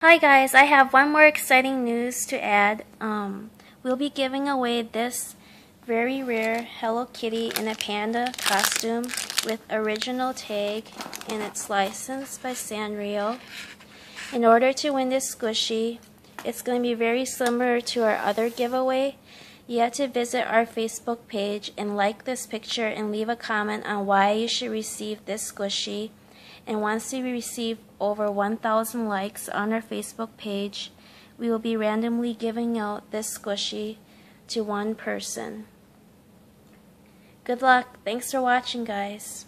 Hi guys, I have one more exciting news to add. We'll be giving away this very rare Hello Kitty in a panda costume with original tag, and it's licensed by Sanrio. In order to win this squishy, it's going to be very similar to our other giveaway. You have to visit our Facebook page and like this picture and leave a comment on why you should receive this squishy. And once we receive over 1,000 likes on our Facebook page, we will be randomly giving out this squishy to one person. Good luck. Thanks for watching, guys.